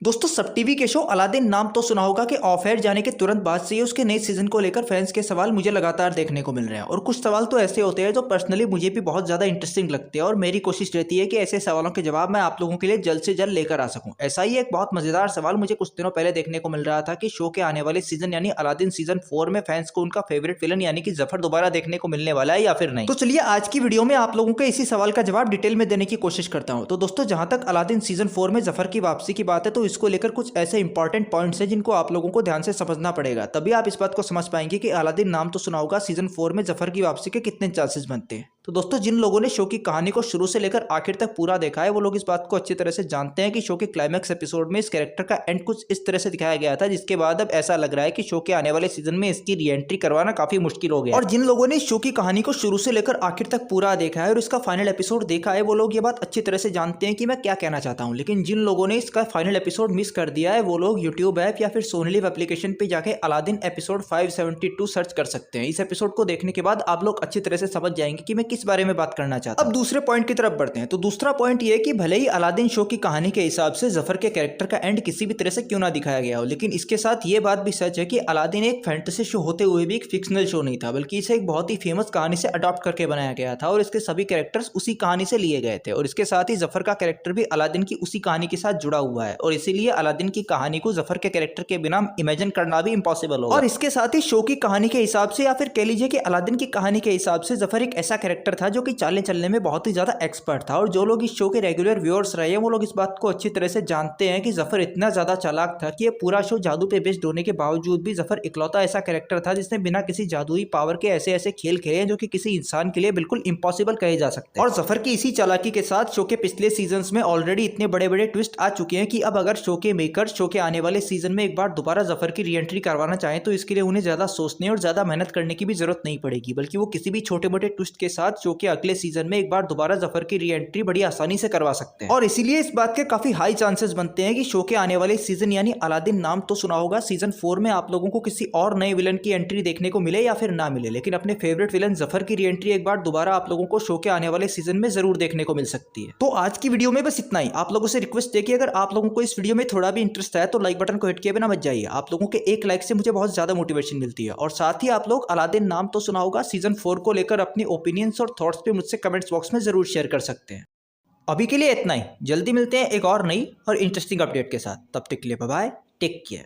दोस्तों सब टीवी के शो अलादीन नाम तो सुना होगा कि ऑफ एयर जाने के तुरंत बाद से ही उसके नए सीजन को लेकर फैंस के सवाल मुझे लगातार देखने को मिल रहे हैं और कुछ सवाल तो ऐसे होते हैं जो पर्सनली मुझे भी बहुत ज़्यादा इंटरेस्टिंग लगते हैं और मेरी कोशिश रहती है कि ऐसे सवालों के जवाब मैं आप लोगों के लिए जल्द से जल्द लेकर आ सकूं। ऐसा ही एक बहुत मज़ेदार सवाल मुझे कुछ दिनों पहले देखने को मिल रहा था कि शो के आने वाले सीजन यानी अलादीन सीजन 4 में फैंस को उनका फेवरेट विलन यानी कि जफर दोबारा देखने को मिलने वाला है या फिर नहीं। तो चलिए आज की वीडियो में आप लोगों को इसी सवाल का जवाब डिटेल में देने की कोशिश करता हूं। तो दोस्तों जहां तक अलादीन सीजन 4 में जफर की वापसी की बात है तो इसको लेकर कुछ ऐसे इंपॉर्टेंट पॉइंट्स हैं जिनको आप लोगों को ध्यान से समझना पड़ेगा, तभी आप इस बात को समझ पाएंगे कि अलादीन नाम तो सुना होगा सीजन 4 में जफर की वापसी के कितने चांसेस बनते हैं। तो दोस्तों जिन लोगों ने शो की कहानी को शुरू से लेकर आखिर तक पूरा देखा है वो लोग इस बात को अच्छी तरह से जानते हैं कि शो के क्लाइमैक्स एपिसोड में इस कैरेक्टर का एंड कुछ इस तरह से दिखाया गया था, जिसके बाद अब ऐसा लग रहा है कि शो के आने वाले सीजन में इसकी री एंट्री करवाना काफी मुश्किल हो गया। और जिन लोगों ने इस शो की कहानी को शुरू से लेकर आखिर तक पूरा देखा है और इसका फाइनल एपिसोड देखा है वो लोग ये बात अच्छी तरह से जानते हैं कि मैं क्या कहना चाहता हूँ। लेकिन जिन लोगों ने इसका फाइनल एपिसोड मिस कर दिया है वो लोग यूट्यूब ऐप या फिर सोनी लिव एप्लीकेशन पे जाके अलादीन एपिसोड 572 सर्च कर सकते हैं। इस एपिसोड को देखने के बाद आप लोग अच्छी तरह से समझ जाएंगे कि मैं किस बारे में बात करना चाहता हूं। अब दूसरे पॉइंट की तरफ बढ़ते हैं। तो दूसरा पॉइंट ये है कि भले ही अलादीन शो की कहानी के हिसाब से जफर के कैरेक्टर का एंड किसी भी तरह से क्यों ना दिखाया गया हो, लेकिन इसके साथ ये बात भी सच है कि अलादीन एक फैंटेसी शो होते हुए भी एक फिक्शनल शो नहीं था, बल्कि इसे एक बहुत ही फेमस कहानी से अडॉप्ट करके बनाया गया था और इसके सभी कैरेक्टर्स उसी कहानी से लिए गए थे। और इसके साथ ही जफर का कैरेक्टर भी अलादीन की उसी कहानी के साथ जुड़ा हुआ है और इसीलिए अलादीन की कहानी को जफर के कैरेक्टर के बिना इमेजिन करना भी इम्पॉसिबल होगा। और इसके साथ ही शो की कहानी के हिसाब से या फिर कह लीजिए कि अलादीन की कहानी के हिसाब से जफर एक ऐसा कैरेक्टर था जो कि चालने चलने में बहुत ही ज्यादा एक्सपर्ट था। और जो लोग इस शो के रेगुलर व्यूअर्स रहे हैं वो लोग इस बात को अच्छी तरह से जानते हैं कि जफर इतना ज्यादा चालाक था कि ये पूरा शो जादू पे बेस्ड होने के बावजूद भी जफर इकलौता ऐसा कैरेक्टर था जिसने बिना किसी जादुई पावर के ऐसे ऐसे खेल खेले हैं जो कि किसी इंसान के लिए बिल्कुल इम्पॉसिबल कहे जा सकते हैं। और जफर की इसी चालाकी के साथ शो के पिछले सीजन में ऑलरेडी इतने बड़े बड़े ट्विस्ट आ चुके हैं कि अब अगर शो के मेकर्स शो के आने वाले सीजन में एक बार दोबारा जफर की री एंट्री करवाना चाहें तो इसके लिए उन्हें ज्यादा सोचने और ज्यादा मेहनत करने की भी जरूरत नहीं पड़ेगी, बल्कि वो किसी भी छोटे मोटे ट्विस्ट के साथ शो के अगले सीजन में एक बार दोबारा जफर की री एंट्री बड़ी आसानी से करवा सकते हैं। और इसीलिए इस बात के काफी हाई चांसेस बनते हैं कि शो के आने वाले सीजन यानी अलादीन नाम तो सुना होगा सीजन 4 में आप लोगों को किसी और नए विलन की एंट्री देखने को मिले या फिर ना मिले, लेकिन अपने फेवरेट विलन जफर की री एंट्री एक बार दोबारा आप लोगों को शो के आने वाले सीजन में जरूर देखने को मिल सकती है। तो आज की वीडियो में बस इतना ही। आप लोगों से रिक्वेस्ट है कि अगर आप लोगों को इस वीडियो में थोड़ा भी इंटरेस्ट है तो लाइक बटन को हिट किए बिना मत जाइए। आप लोगों के एक लाइक से मुझे बहुत ज्यादा मोटिवेशन मिलती है। और साथ ही आप लोग अलादीन नाम तो सुना होगा सीजन 4 को लेकर अपनी ओपिनियंस और थॉट्स पे मुझसे कमेंट्स बॉक्स में जरूर शेयर कर सकते हैं। अभी के लिए इतना ही। जल्दी मिलते हैं एक और नई और इंटरेस्टिंग अपडेट के साथ। तब तक के लिए बाय बाय, टेक केयर।